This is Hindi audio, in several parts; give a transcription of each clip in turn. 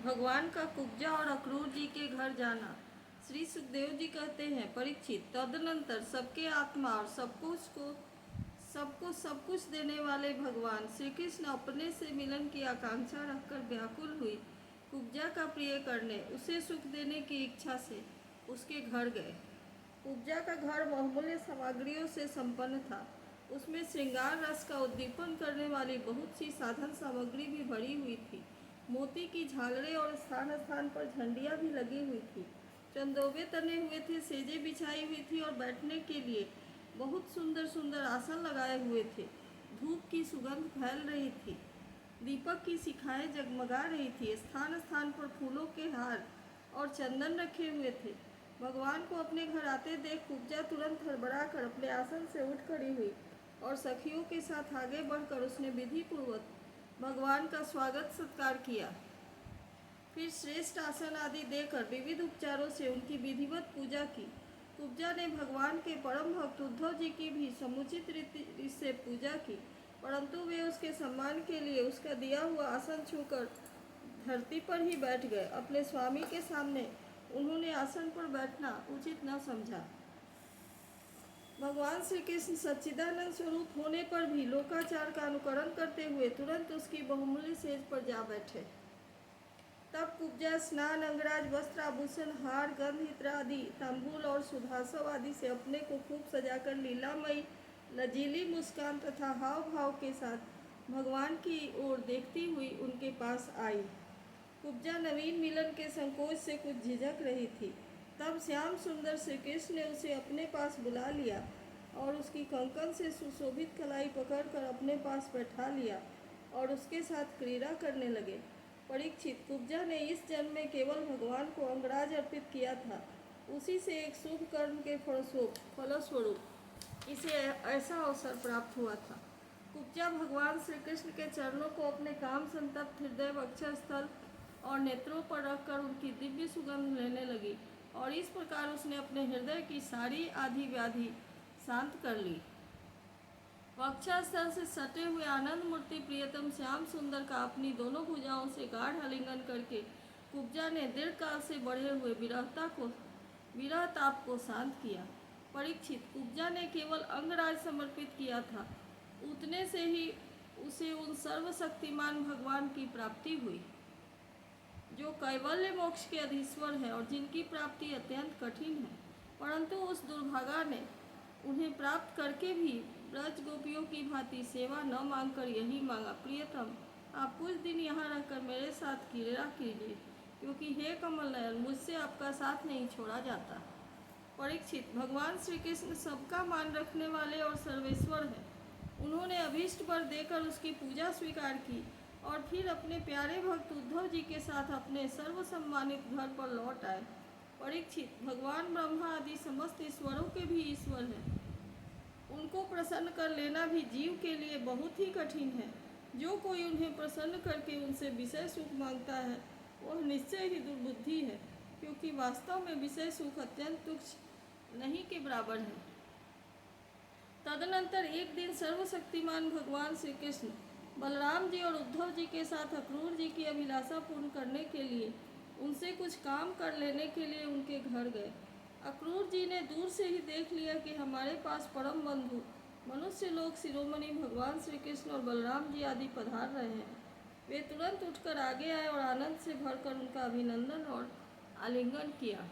भगवान का कुब्जा और अक्रूर जी के घर जाना। श्री सुखदेव जी कहते हैं, परीक्षित, तदनंतर सबके आत्मा और सबको सब कुछ देने वाले भगवान श्री कृष्ण अपने से मिलन की आकांक्षा रखकर व्याकुल हुई कुब्जा का प्रिय करने, उसे सुख देने की इच्छा से उसके घर गए। कुब्जा का घर बहुमूल्य सामग्रियों से संपन्न था। उसमें श्रृंगार रस का उद्दीपन करने वाली बहुत सी साधन सामग्री भी भरी हुई थी। मोती की झालरें और स्थान स्थान पर झंडियाँ भी लगी हुई थी। चंदोबे तने हुए थे, सेजें बिछाई हुई थी और बैठने के लिए बहुत सुंदर सुंदर आसन लगाए हुए थे। धूप की सुगंध फैल रही थी, दीपक की शिखाएं जगमगा रही थी। स्थान स्थान पर फूलों के हार और चंदन रखे हुए थे। भगवान को अपने घर आते देख कुब्जा तुरंत हड़बड़ा कर अपने आसन से उठ खड़ी हुई और सखियों के साथ आगे बढ़कर उसने विधि पूर्वक भगवान का स्वागत सत्कार किया। फिर श्रेष्ठ आसन आदि देकर विविध उपचारों से उनकी विधिवत पूजा की। कुब्जा ने भगवान के परम भक्त उद्धव जी की भी समुचित रीति से पूजा की, परंतु वे उसके सम्मान के लिए उसका दिया हुआ आसन छूकर धरती पर ही बैठ गए। अपने स्वामी के सामने उन्होंने आसन पर बैठना उचित न समझा। भगवान श्री कृष्ण सच्चिदानंद स्वरूप होने पर भी लोकाचार का अनुकरण करते हुए तुरंत उसकी बहुमूल्य सेज पर जा बैठे। तब कुब्जा स्नान, अंगराज, वस्त्र, आभूषण, हार, गंध इत्र आदि, तांबूल और सुधासव आदि से अपने को खूब सजाकर लीलामयी लजीली मुस्कान तथा हाव भाव के साथ भगवान की ओर देखती हुई उनके पास आई। कुब्जा नवीन मिलन के संकोच से कुछ झिझक रही थी। तब श्याम सुंदर श्री कृष्ण ने उसे अपने पास बुला लिया और उसकी कंकन से सुशोभित कलाई पकड़कर अपने पास बैठा लिया और उसके साथ क्रीड़ा करने लगे। परीक्षित, कुब्जा ने इस जन्म में केवल भगवान को अंगराज अर्पित किया था। उसी से एक शुभ कर्म के फलस्वरूप इसे ऐसा अवसर प्राप्त हुआ था। कुब्जा भगवान श्री कृष्ण के चरणों को अपने काम संतप्त हृदय, वक्षस्थल और नेत्रों पर रखकर उनकी दिव्य सुगंध लेने लगी और इस प्रकार उसने अपने हृदय की सारी आधी व्याधि शांत कर ली। वक्षस्थल से सटे हुए आनंद मूर्ति प्रियतम श्याम सुंदर का अपनी दोनों भुजाओं से गाढ़ आलिंगन करके कुब्जा ने दीर्घ काल से बढ़े हुए विरह ताप को शांत किया। परीक्षित, कुब्जा ने केवल अंगराज समर्पित किया था, उतने से ही उसे उन सर्वशक्तिमान भगवान की प्राप्ति हुई जो कैवल्य मोक्ष के अधीश्वर है और जिनकी प्राप्ति अत्यंत कठिन है। परंतु उस दुर्भागा ने उन्हें प्राप्त करके भी ब्रज गोपियों की भांति सेवा न मांगकर यही मांगा, प्रियतम, आप कुछ दिन यहाँ रहकर मेरे साथ क्रीड़ा कीजिए, क्योंकि हे कमल नयन, मुझसे आपका साथ नहीं छोड़ा जाता। परीक्षित, भगवान श्री कृष्ण सबका मान रखने वाले और सर्वेश्वर हैं। उन्होंने अभीष्ट वर देकर उसकी पूजा स्वीकार की और फिर अपने प्यारे भक्त उद्धव जी के साथ अपने सर्वसम्मानित घर पर लौट आए। परीक्षित, भगवान ब्रह्मा आदि समस्त ईश्वरों के भी ईश्वर हैं। उनको प्रसन्न कर लेना भी जीव के लिए बहुत ही कठिन है। जो कोई उन्हें प्रसन्न करके उनसे विषय सुख मांगता है वह निश्चय ही दुर्बुद्धि है, क्योंकि वास्तव में विषय सुख अत्यंत तुच्छ नहीं के बराबर है। तदनंतर एक दिन सर्वशक्तिमान भगवान श्री कृष्ण बलराम जी और उद्धव जी के साथ अक्रूर जी की अभिलाषा पूर्ण करने के लिए उनसे कुछ काम कर लेने के लिए उनके घर गए। अक्रूर जी ने दूर से ही देख लिया कि हमारे पास परम बंधु मनुष्य लोक शिरोमणि भगवान श्री कृष्ण और बलराम जी आदि पधार रहे हैं। वे तुरंत उठकर आगे आए और आनंद से भरकर उनका अभिनंदन और आलिंगन किया।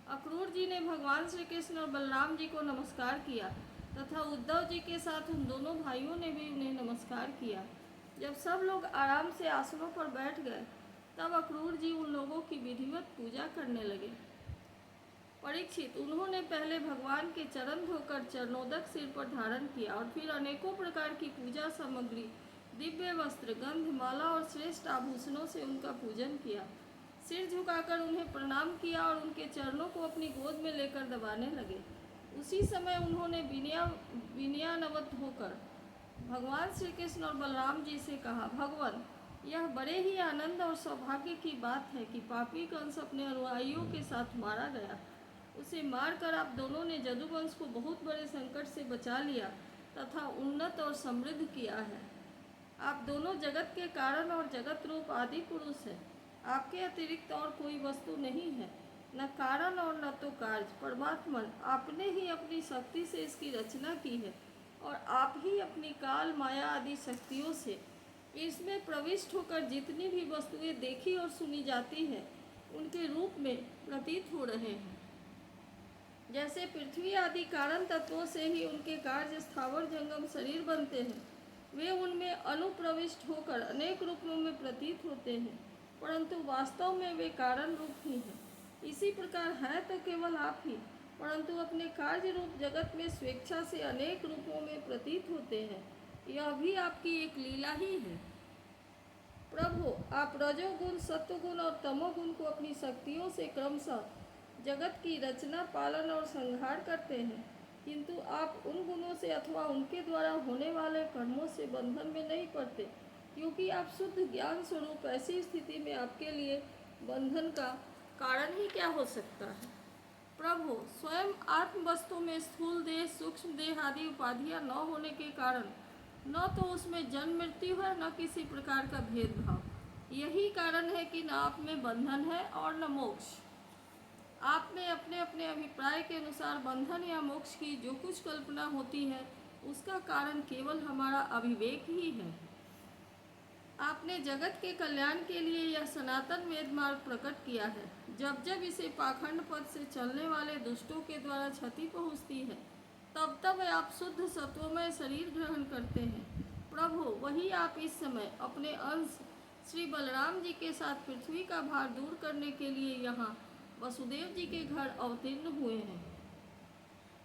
अक्रूर जी ने भगवान श्री कृष्ण और बलराम जी को नमस्कार किया तथा उद्धव जी के साथ उन दोनों भाइयों ने भी उन्हें नमस्कार किया। जब सब लोग आराम से आसनों पर बैठ गए तब अक्रूर जी उन लोगों की विधिवत पूजा करने लगे। परीक्षित, उन्होंने पहले भगवान के चरण धोकर चरणोदक सिर पर धारण किया और फिर अनेकों प्रकार की पूजा सामग्री, दिव्य वस्त्र, गंध, माला और श्रेष्ठ आभूषणों से उनका पूजन किया। सिर झुकाकर उन्हें प्रणाम किया और उनके चरणों को अपनी गोद में लेकर दबाने लगे। उसी समय उन्होंने विनयान्वित होकर भगवान श्री कृष्ण और बलराम जी से कहा, भगवान, यह बड़े ही आनंद और सौभाग्य की बात है कि पापी कंस अपने अनुयायियों के साथ मारा गया। उसे मारकर आप दोनों ने जदुवंश को बहुत बड़े संकट से बचा लिया तथा उन्नत और समृद्ध किया है। आप दोनों जगत के कारण और जगत रूप आदि पुरुष हैं। आपके अतिरिक्त और कोई वस्तु नहीं है, न कारण और न तो कार्य। परमात्मन, आपने ही अपनी शक्ति से इसकी रचना की है और आप ही अपनी काल, माया आदि शक्तियों से इसमें प्रविष्ट होकर जितनी भी वस्तुएं देखी और सुनी जाती हैं उनके रूप में प्रतीत हो रहे हैं। जैसे पृथ्वी आदि कारण तत्वों से ही उनके कार्य स्थावर जंगम शरीर बनते हैं, वे उनमें अनुप्रविष्ट होकर अनेक रूपों में प्रतीत होते हैं, परंतु वास्तव में वे कारण रूप ही हैं। इसी प्रकार है तो केवल आप ही, परंतु अपने कार्य रूप जगत में स्वेच्छा से अनेक रूपों में प्रतीत होते हैं। यह भी आपकी एक लीला ही है। प्रभु, आप रजोगुण, सत्वगुण और तमोगुण को अपनी शक्तियों से क्रमशः जगत की रचना, पालन और संहार करते हैं, किंतु आप उन गुणों से अथवा उनके द्वारा होने वाले कर्मों से बंधन में नहीं पड़ते, क्योंकि आप शुद्ध ज्ञान स्वरूप। ऐसी स्थिति में आपके लिए बंधन का कारण ही क्या हो सकता है। प्रभु, स्वयं आत्म वस्तु में स्थूल देह, सूक्ष्म देह आदि उपाधियां न होने के कारण न तो उसमें जन्म मृत्यु है, न किसी प्रकार का भेदभाव। यही कारण है कि न आप में बंधन है और न मोक्ष। आप में अपने अपने अभिप्राय के अनुसार बंधन या मोक्ष की जो कुछ कल्पना होती है, उसका कारण केवल हमारा अविवेक ही है। आपने जगत के कल्याण के लिए यह सनातन वेद मार्ग प्रकट किया है। जब जब इसे पाखंड पथ से चलने वाले दुष्टों के द्वारा क्षति पहुँचती है, तब तब आप शुद्ध सत्वमय शरीर ग्रहण करते हैं। प्रभु, वही आप इस समय अपने अंश श्री बलराम जी के साथ पृथ्वी का भार दूर करने के लिए यहाँ वसुदेव जी के घर अवतीर्ण हुए हैं।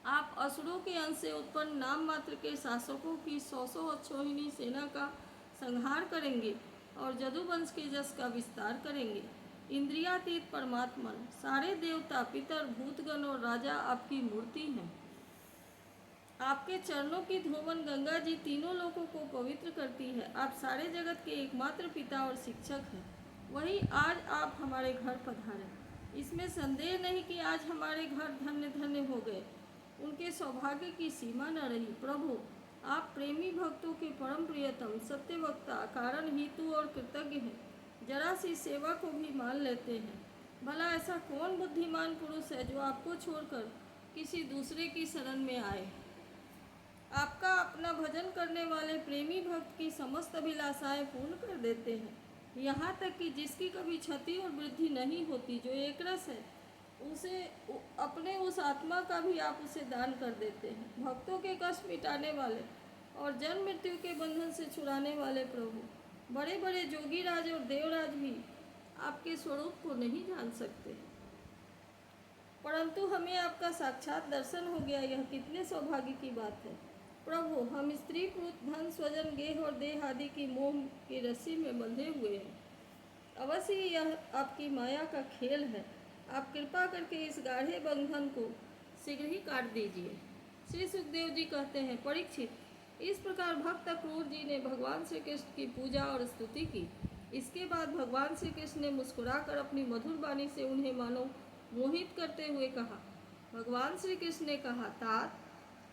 आप असुरों के अंश से उत्पन्न नाम मात्र के शासकों की 100 अक्षोहिणी सेना का संहार करेंगे और जदुवंश के जस का विस्तार करेंगे। इंद्रियातीत परमात्मन, सारे देवता, पितर, भूतगण और राजा आपकी मूर्ति हैं। आपके चरणों की धोवन गंगा जी तीनों लोगों को पवित्र करती है। आप सारे जगत के एकमात्र पिता और शिक्षक हैं। वही आज आप हमारे घर पधारे। इसमें संदेह नहीं कि आज हमारे घर धन्य धन्य हो गए। उनके सौभाग्य की सीमा न रही। प्रभु, आप प्रेमी भक्तों के परम प्रियतम, सत्यवक्ता, कारण हेतु और कृतज्ञ हैं। जरा सी सेवा को भी मान लेते हैं। भला ऐसा कौन बुद्धिमान पुरुष है जो आपको छोड़कर किसी दूसरे की शरण में आए। आपका अपना भजन करने वाले प्रेमी भक्त की समस्त अभिलाषाएं पूर्ण कर देते हैं, यहाँ तक कि जिसकी कभी क्षति और वृद्धि नहीं होती, जो एक रस है, उसे अपने उस आत्मा का भी आप उसे दान कर देते हैं। भक्तों के कष्ट मिटाने वाले और जन्म मृत्यु के बंधन से छुड़ाने वाले प्रभु, बड़े बड़े जोगी राज और देवराज भी आपके स्वरूप को नहीं जान सकते, परंतु हमें आपका साक्षात दर्शन हो गया। यह कितने सौभाग्य की बात है। प्रभु, हम स्त्री, पुत्र, धन, स्वजन, गेह और देह आदि की मोह की रस्सी में बंधे हुए हैं। अवश्य यह आपकी माया का खेल है। आप कृपा करके इस गाढ़े बंधन को शीघ्र ही काट दीजिए। श्री सुखदेव जी कहते हैं, परीक्षित, इस प्रकार भक्त अक्रूर जी ने भगवान श्री कृष्ण की पूजा और स्तुति की। इसके बाद भगवान श्री कृष्ण ने मुस्कुराकर अपनी मधुर वाणी से उन्हें मानो मोहित करते हुए कहा। भगवान श्री कृष्ण ने कहा, तात,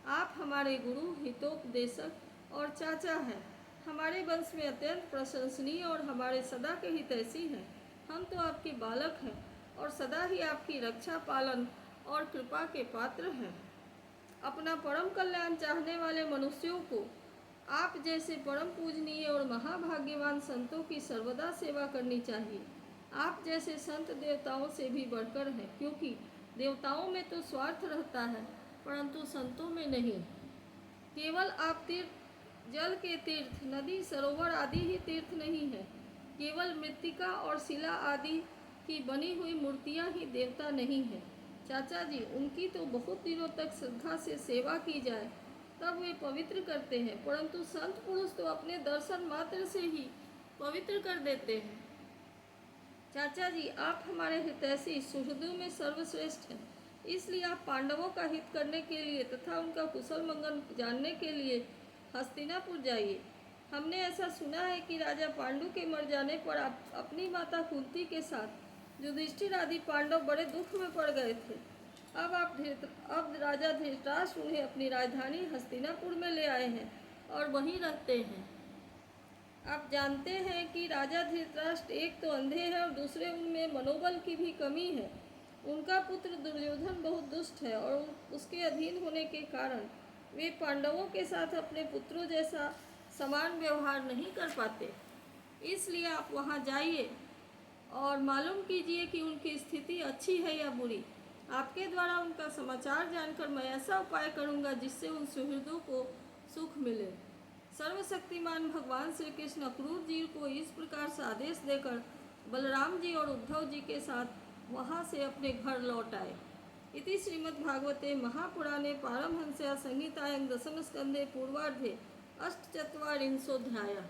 आप हमारे गुरु, हितोपदेशक और चाचा हैं। हमारे वंश में अत्यंत प्रशंसनीय और हमारे सदा के हितैषी हैं। हम तो आपके बालक हैं और सदा ही आपकी रक्षा, पालन और कृपा के पात्र हैं। अपना परम कल्याण चाहने वाले मनुष्यों को आप जैसे परम पूजनीय और महाभाग्यवान संतों की सर्वदा सेवा करनी चाहिए। आप जैसे संत देवताओं से भी बढ़कर हैं, क्योंकि देवताओं में तो स्वार्थ रहता है, परंतु संतों में नहीं। केवल आप तीर्थ, जल के तीर्थ, नदी, सरोवर आदि ही तीर्थ नहीं है। केवल मृत्तिका और शिला आदि की बनी हुई मूर्तियां ही देवता नहीं है। चाचा जी, उनकी तो बहुत दिनों तक श्रद्धा से सेवा की जाए तब वे पवित्र करते हैं, परंतु संत पुरुष तो अपने दर्शन मात्र से ही पवित्र कर देते हैं। चाचा जी, आप हमारे हितैषी सुहृदों में सर्वश्रेष्ठ हैं, इसलिए आप पांडवों का हित करने के लिए तथा उनका कुशल मंगल जानने के लिए हस्तिनापुर जाइए। हमने ऐसा सुना है कि राजा पांडु के मर जाने पर आप अपनी माता कुंती के साथ युधिष्ठिर आदि पांडव बड़े दुख में पड़ गए थे। अब राजा धृतराष्ट्र उन्हें अपनी राजधानी हस्तिनापुर में ले आए हैं और वहीं रहते हैं। आप जानते हैं कि राजा धृतराष्ट्र एक तो अंधे हैं और दूसरे उनमें मनोबल की भी कमी है। उनका पुत्र दुर्योधन बहुत दुष्ट है और उसके अधीन होने के कारण वे पांडवों के साथ अपने पुत्रों जैसा समान व्यवहार नहीं कर पाते। इसलिए आप वहां जाइए और मालूम कीजिए कि उनकी स्थिति अच्छी है या बुरी। आपके द्वारा उनका समाचार जानकर मैं ऐसा उपाय करूंगा जिससे उन सुहृदों को सुख मिले। सर्वशक्तिमान भगवान श्री कृष्ण अक्रूर जी को इस प्रकार से आदेश देकर बलराम जी और उद्धव जी के साथ वहां से अपने घर लौट आए। इति श्रीमद्भागवते महापुराणे पारमहंस्यां संहितायां दशमस्कन्धे पूर्वार्धे अष्टचत्वारिंशोऽध्यायः।